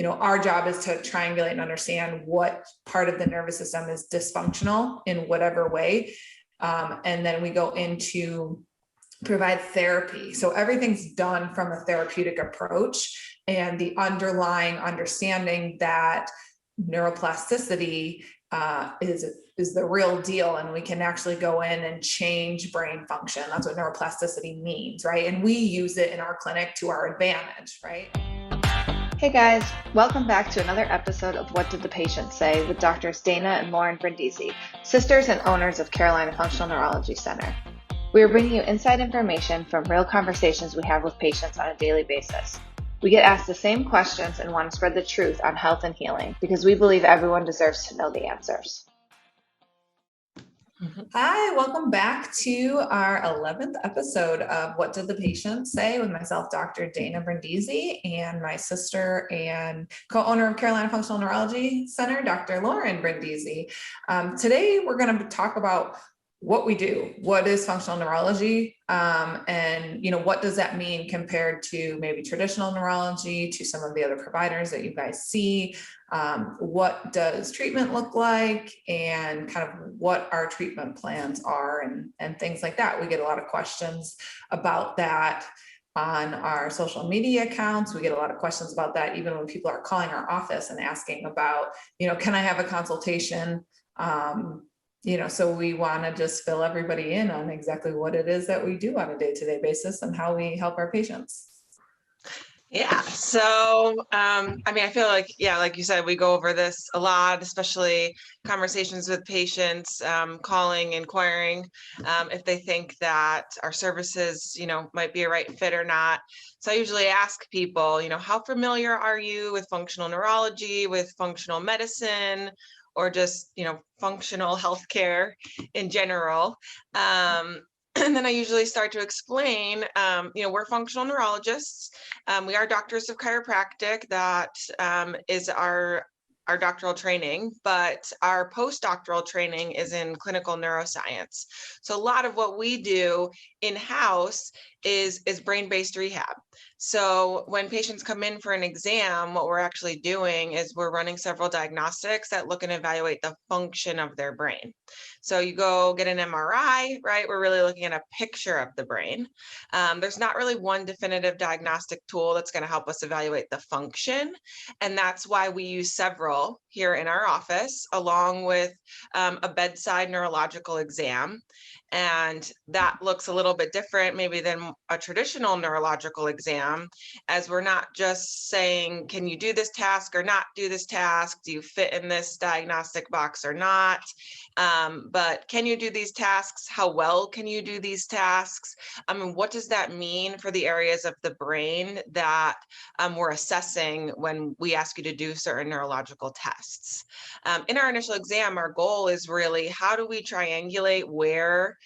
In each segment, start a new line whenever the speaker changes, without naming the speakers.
our job is to triangulate and understand what part of the nervous system is dysfunctional in whatever way. And then we go into provide therapy. So everything's done from a therapeutic approach, and the underlying understanding that neuroplasticity is the real deal, and we can actually go in and change brain function. That's what neuroplasticity means, right? And we use it in our clinic to our advantage, right?
Hey guys, welcome back to another episode of What Did the Patient Say with Doctors Dana and Lauren Brindisi, sisters and owners of Carolina Functional Neurology Center. We are bringing you inside information from real conversations we have with patients on a daily basis. We get asked the same questions and want to spread the truth on health and healing because we believe everyone deserves to know the answers.
Hi, welcome back to our 11th episode of What Did the Patient Say with myself, Dr. Dana Brindisi, and my sister and co-owner of Carolina Functional Neurology Center, Dr. Lauren Brindisi. Today, we're going to talk about what we do, what is functional neurology, and what does that mean compared to maybe traditional neurology, to some of the other providers that you guys see. What does treatment look like, and kind of what our treatment plans are, and things like that. We get a lot of questions about that on our social media accounts. We get a lot of questions about that even when people are calling our office and asking about, can I have a consultation? So we want to just fill everybody in on exactly what it is that we do on a day-to-day basis and how we help our patients.
Yeah. So, I feel like, like you said, we go over this a lot, especially conversations with patients, calling, inquiring, if they think that our services, might be a right fit or not. So I usually ask people, how familiar are you with functional neurology, with functional medicine, or just, functional healthcare in general. And then I usually start to explain, we're functional neurologists. We are doctors of chiropractic. That is our doctoral training, but our postdoctoral training is in clinical neuroscience. So a lot of what we do in-house is brain-based rehab. So when patients come in for an exam, what we're actually doing is we're running several diagnostics that look and evaluate the function of their brain. So you go get an MRI, right? We're really looking at a picture of the brain. There's not really one definitive diagnostic tool that's going to help us evaluate the function. And that's why we use several here in our office, along with a bedside neurological exam. And that looks a little bit different maybe than a traditional neurological exam, as we're not just saying, can you do this task or not do this task? Do you fit in this diagnostic box or not? But can you do these tasks? How well can you do these tasks? What does that mean for the areas of the brain that we're assessing when we ask you to do certain neurological tests? In our initial exam, our goal is really, how do we triangulate where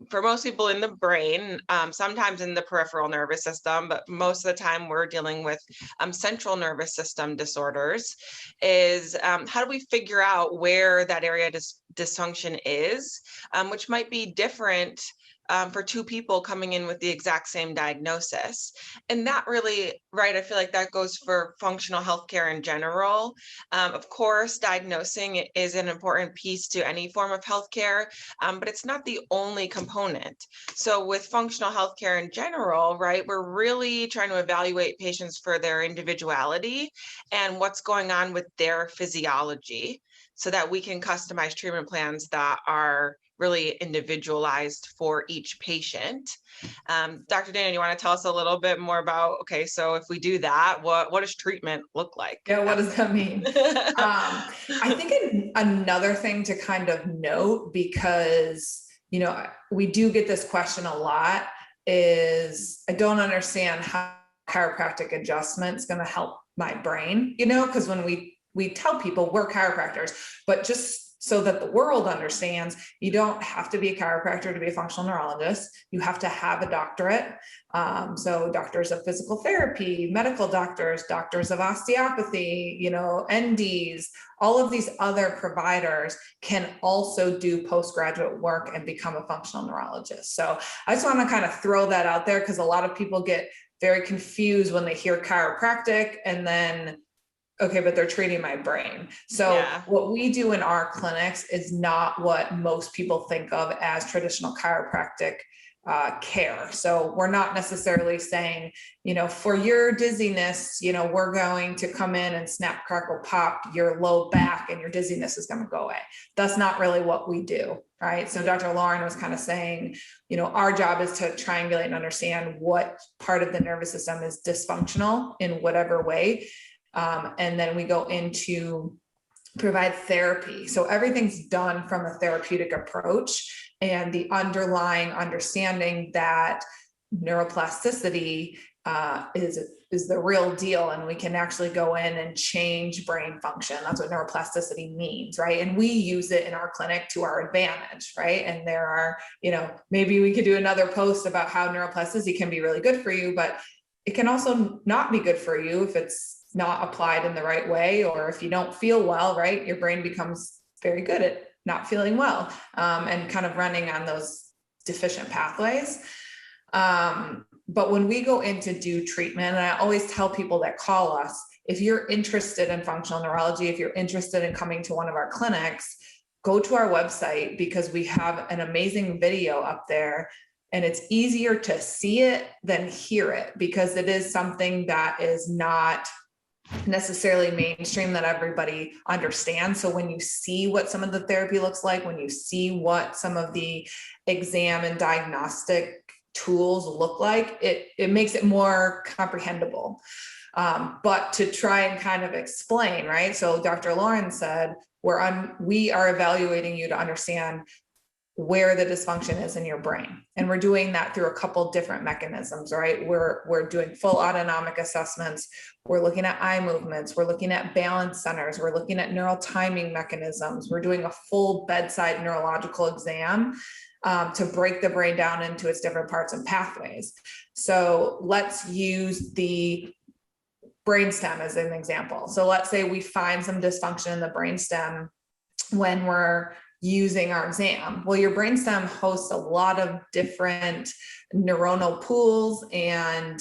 for most people in the brain, sometimes in the peripheral nervous system, but most of the time we're dealing with central nervous system disorders, is how do we figure out where that area dysfunction is, which might be different for two people coming in with the exact same diagnosis. And that really, right, I feel like that goes for functional healthcare in general. Of course, diagnosing is an important piece to any form of healthcare, but it's not the only component. So with functional healthcare in general, right, we're really trying to evaluate patients for their individuality and what's going on with their physiology, so that we can customize treatment plans that are really individualized for each patient. Dr. Dana, you want to tell us a little bit more about, okay, so if we do that, what does treatment look like?
Yeah, what does that mean? I think another thing to kind of note, because, we do get this question a lot, is I don't understand how chiropractic adjustment is going to help my brain, because when we tell people we're chiropractors, but just so that the world understands, you don't have to be a chiropractor to be a functional neurologist. You have to have a doctorate. So doctors of physical therapy, medical doctors, doctors of osteopathy, NDs, all of these other providers can also do postgraduate work and become a functional neurologist. So I just want to kind of throw that out there, because a lot of people get very confused when they hear chiropractic and then, okay, but they're treating my brain. So what we do in our clinics is not what most people think of as traditional chiropractic care. So we're not necessarily saying, for your dizziness, we're going to come in and snap, crackle, pop your low back and your dizziness is going to go away. That's not really what we do, right? So Dr. Lauren was kind of saying, our job is to triangulate and understand what part of the nervous system is dysfunctional in whatever way. And then we go into provide therapy. So everything's done from a therapeutic approach, and the underlying understanding that neuroplasticity is the real deal, and we can actually go in and change brain function. That's what neuroplasticity means, right? And we use it in our clinic to our advantage, right? And there are, maybe we could do another post about how neuroplasticity can be really good for you, but it can also not be good for you if it's not applied in the right way, or if you don't feel well, right? Your brain becomes very good at not feeling well, and kind of running on those deficient pathways. But when we go in to do treatment, and I always tell people that call us, if you're interested in functional neurology, if you're interested in coming to one of our clinics, go to our website, because we have an amazing video up there. And it's easier to see it than hear it, because it is something that is not necessarily mainstream that everybody understands. So when you see what some of the therapy looks like, when you see what some of the exam and diagnostic tools look like, it makes it more comprehensible. But to try and kind of explain, right? So Dr. Lauren said, we are evaluating you to understand where the dysfunction is in your brain. And we're doing that through a couple different mechanisms, right? We're doing full autonomic assessments. We're looking at eye movements. We're looking at balance centers. We're looking at neural timing mechanisms. We're doing a full bedside neurological exam to break the brain down into its different parts and pathways. So let's use the brainstem as an example. So let's say we find some dysfunction in the brainstem when we're using our exam. Well, your brainstem hosts a lot of different neuronal pools and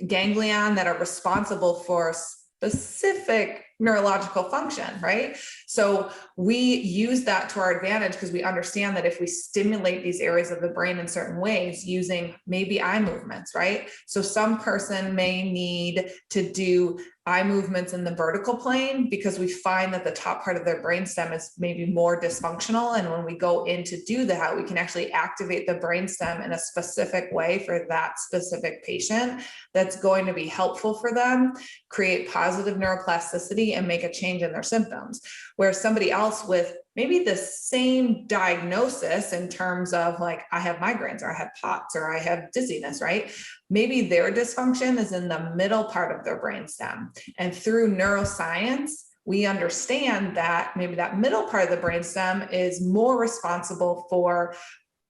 ganglion that are responsible for specific neurological function, right? So we use that to our advantage, because we understand that if we stimulate these areas of the brain in certain ways using maybe eye movements, right? So some person may need to do eye movements in the vertical plane because we find that the top part of their brainstem is maybe more dysfunctional. And when we go in to do that, we can actually activate the brainstem in a specific way for that specific patient that's going to be helpful for them, create positive neuroplasticity, and make a change in their symptoms. Where somebody else with maybe the same diagnosis in terms of like, I have migraines, or I have POTS, or I have dizziness, right? Maybe their dysfunction is in the middle part of their brainstem. And through neuroscience, we understand that maybe that middle part of the brainstem is more responsible for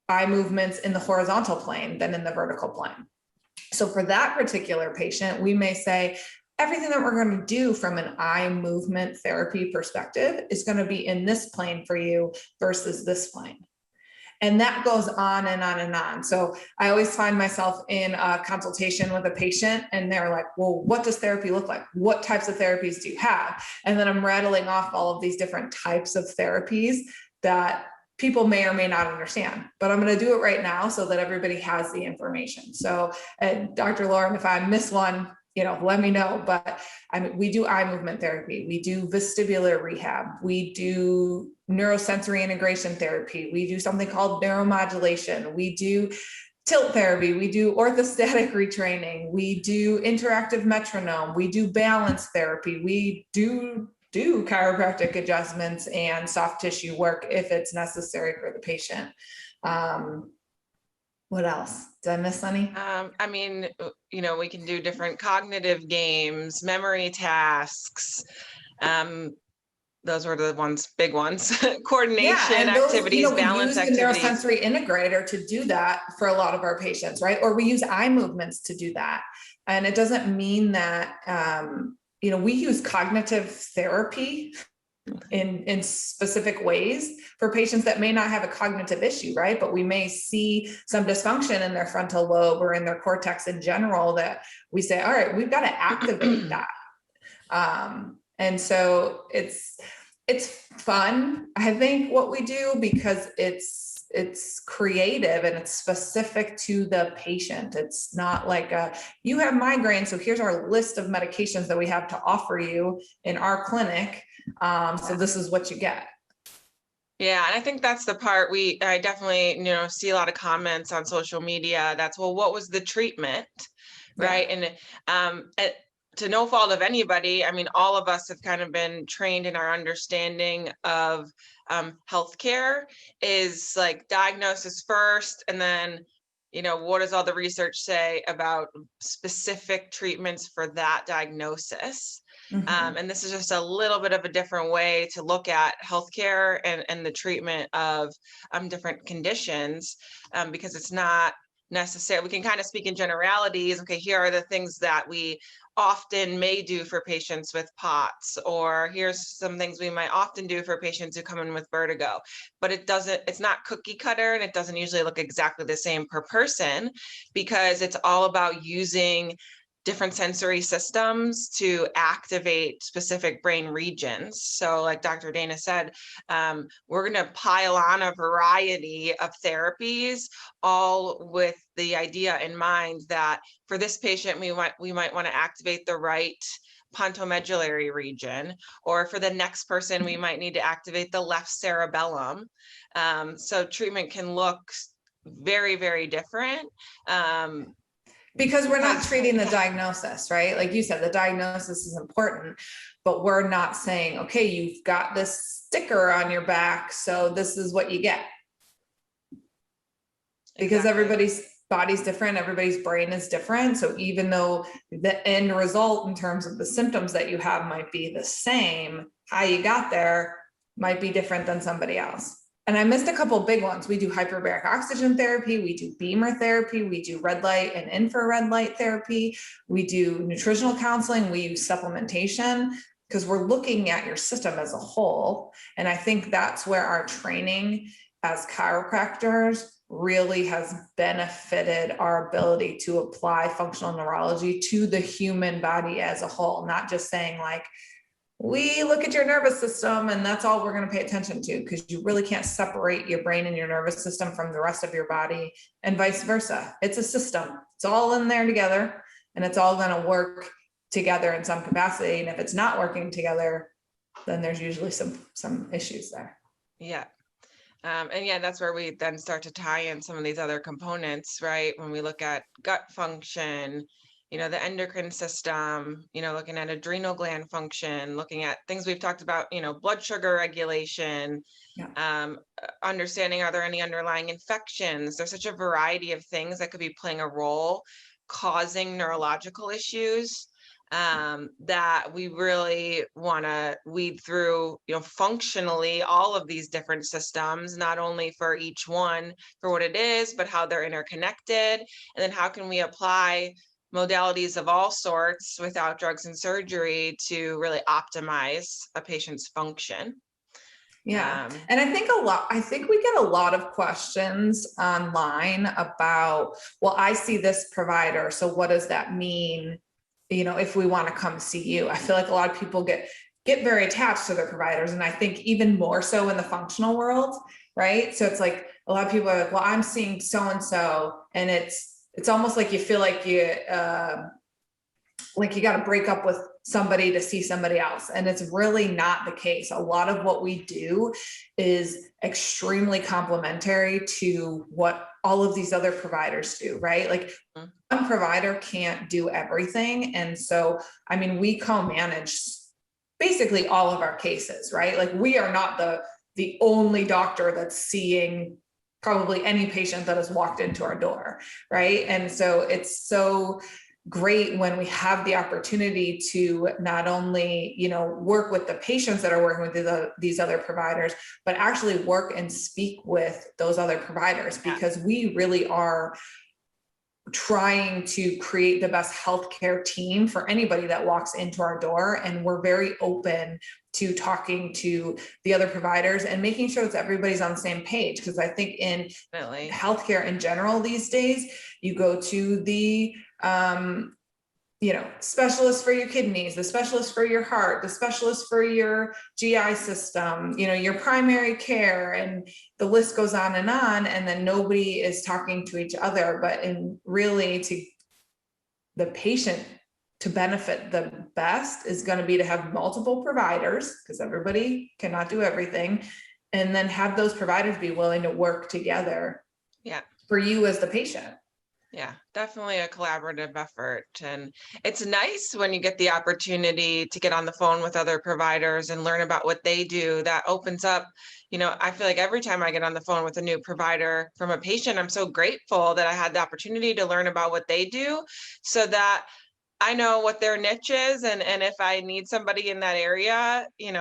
eye movements in the horizontal plane than in the vertical plane. So for that particular patient, we may say, everything that we're going to do from an eye movement therapy perspective is going to be in this plane for you versus this plane. And that goes on and on and on. So I always find myself in a consultation with a patient and they're like, well, what does therapy look like? What types of therapies do you have? And then I'm rattling off all of these different types of therapies that people may or may not understand, but I'm going to do it right now so that everybody has the information. So Dr. Lauren, if I miss one, let me know. But we do eye movement therapy. We do vestibular rehab. We do neurosensory integration therapy. We do something called neuromodulation. We do tilt therapy. We do orthostatic retraining. We do interactive metronome. We do balance therapy. We do chiropractic adjustments and soft tissue work if it's necessary for the patient. What else? Did I miss any?
We can do different cognitive games, memory tasks. Those were the big ones. Coordination activities, balance activities.
We use the neurosensory integrator to do that for a lot of our patients, right? Or we use eye movements to do that. And it doesn't mean that, we use cognitive therapy in specific ways for patients that may not have a cognitive issue, right? But we may see some dysfunction in their frontal lobe or in their cortex in general that we say, all right, we've got to activate that. And so it's fun, I think, what we do, because it's creative and it's specific to the patient. It's not like you have migraine, so here's our list of medications that we have to offer you in our clinic. So this is what you get.
Yeah, and I think that's the part I definitely, see a lot of comments on social media. That's, well, what was the treatment? Right.
Yeah.
And to no fault of anybody, I mean, all of us have kind of been trained in our understanding of healthcare is like diagnosis first, and then, what does all the research say about specific treatments for that diagnosis?
Mm-hmm.
And this is just a little bit of a different way to look at healthcare and the treatment of different conditions, because it's not necessary. We can kind of speak in generalities. Okay, here are the things that we often may do for patients with POTS, or here's some things we might often do for patients who come in with vertigo. But it's not cookie cutter, and it doesn't usually look exactly the same per person, because it's all about using different sensory systems to activate specific brain regions. So like Dr. Dana said, we're going to pile on a variety of therapies, all with the idea in mind that for this patient, we might want to activate the right pontomedullary region, or for the next person, we might need to activate the left cerebellum. So treatment can look very, very different.
Because we're not treating the diagnosis, right? Like you said, the diagnosis is important, but we're not saying, okay, you've got this sticker on your back, so this is what you get. Because everybody's body's different, everybody's brain is different. So even though the end result in terms of the symptoms that you have might be the same, how you got there might be different than somebody else. And I missed a couple of big ones. We do hyperbaric oxygen therapy. We do beamer therapy. We do red light and infrared light therapy. We do nutritional counseling. We use supplementation, because we're looking at your system as a whole. And I think that's where our training as chiropractors really has benefited our ability to apply functional neurology to the human body as a whole, not just saying like, we look at your nervous system and that's all we're going to pay attention to, because you really can't separate your brain and your nervous system from the rest of your body, and vice versa. It's a system. It's all in there together, and it's all going to work together in some capacity. And if it's not working together, then there's usually some issues there.
Yeah. And yeah, that's where we then start to tie in some of these other components, right? When we look at gut function, the endocrine system, looking at adrenal gland function, looking at things we've talked about, blood sugar regulation, understanding, are there any underlying infections? There's such a variety of things that could be playing a role causing neurological issues, that we really want to weed through, functionally all of these different systems, not only for each one for what it is, but how they're interconnected. And then how can we apply modalities of all sorts without drugs and surgery to really optimize a patient's function.
Yeah. And I think we get a lot of questions online about, well, I see this provider, so what does that mean? If we want to come see you. I feel like a lot of people get very attached to their providers. And I think even more so in the functional world, right? So it's like a lot of people are like, well, I'm seeing so-and-so, and it's almost like you feel like you got to break up with somebody to see somebody else. And it's really not the case. A lot of what we do is extremely complementary to what all of these other providers do, right? Like one provider can't do everything. And so, we co-manage basically all of our cases, right? Like we are not the only doctor that's seeing probably any patient that has walked into our door, right? And so it's so great when we have the opportunity to not only, work with the patients that are working with these other providers, but actually work and speak with those other providers, because we really are trying to create the best healthcare team for anybody that walks into our door. And we're very open to talking to the other providers and making sure that everybody's on the same page. Because I think in healthcare in general these days, you go to the specialist for your kidneys, the specialist for your heart, the specialist for your GI system, your primary care, and the list goes on, and then nobody is talking to each other. But in really, to the patient to benefit the best is going to be to have multiple providers, because everybody cannot do everything, and then have those providers be willing to work together for you as the patient.
Yeah, definitely a collaborative effort. And it's nice when you get the opportunity to get on the phone with other providers and learn about what they do. That opens up, I feel like every time I get on the phone with a new provider from a patient, I'm so grateful that I had the opportunity to learn about what they do, so that I know what their niche is, and if I need somebody in that area, we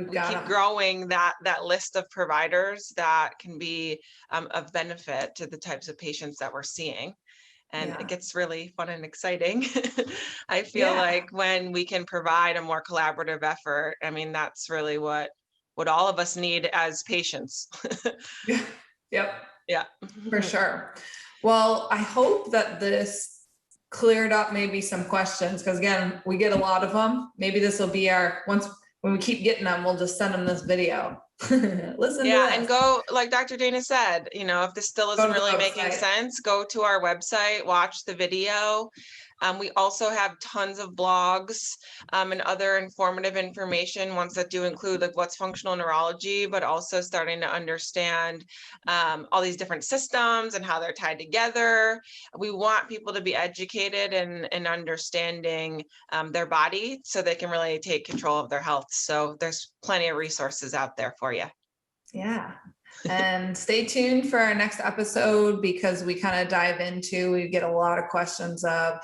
keep growing that list of providers that can be of benefit to the types of patients that we're seeing. And it gets really fun and exciting. I feel like when we can provide a more collaborative effort, I mean, that's really what all of us need as patients.
Yep.
Yeah,
for sure. Well, I hope that this cleared up maybe some questions, because again, we get a lot of them. Maybe this will be when we keep getting them, we'll just send them this video. Listen to this.
And go, like Dr. Dana said, if this still isn't really making sense, go to our website, watch the video. We also have tons of blogs and other informative information, ones that do include like what's functional neurology, but also starting to understand all these different systems and how they're tied together. We want people to be educated and understanding their body, so they can really take control of their health. So there's plenty of resources out there for you.
Yeah. And stay tuned for our next episode, because we kind of dive into, we get a lot of questions of,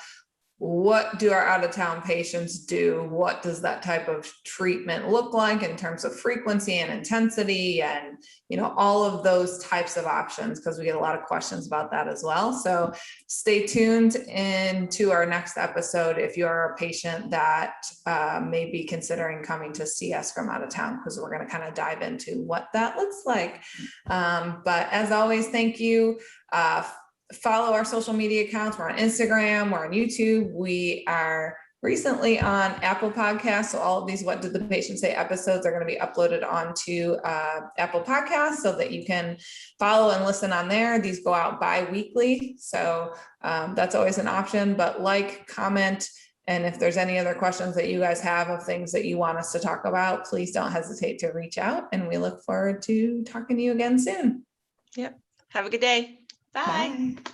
what do our out-of-town patients do? What does that type of treatment look like in terms of frequency and intensity, and all of those types of options, because we get a lot of questions about that as well. So stay tuned into our next episode if you are a patient that may be considering coming to see us from out of town, because we're going to kind of dive into what that looks like. But as always, thank you. Follow our social media accounts. We're on Instagram, we're on YouTube. We are recently on Apple Podcasts. So all of these What Did the Patient Say episodes are going to be uploaded onto Apple Podcasts, so that you can follow and listen on there. These go out bi-weekly. So that's always an option, but comment, and if there's any other questions that you guys have of things that you want us to talk about, please don't hesitate to reach out, and we look forward to talking to you again soon.
Yep. Have a good day. Bye.
Bye.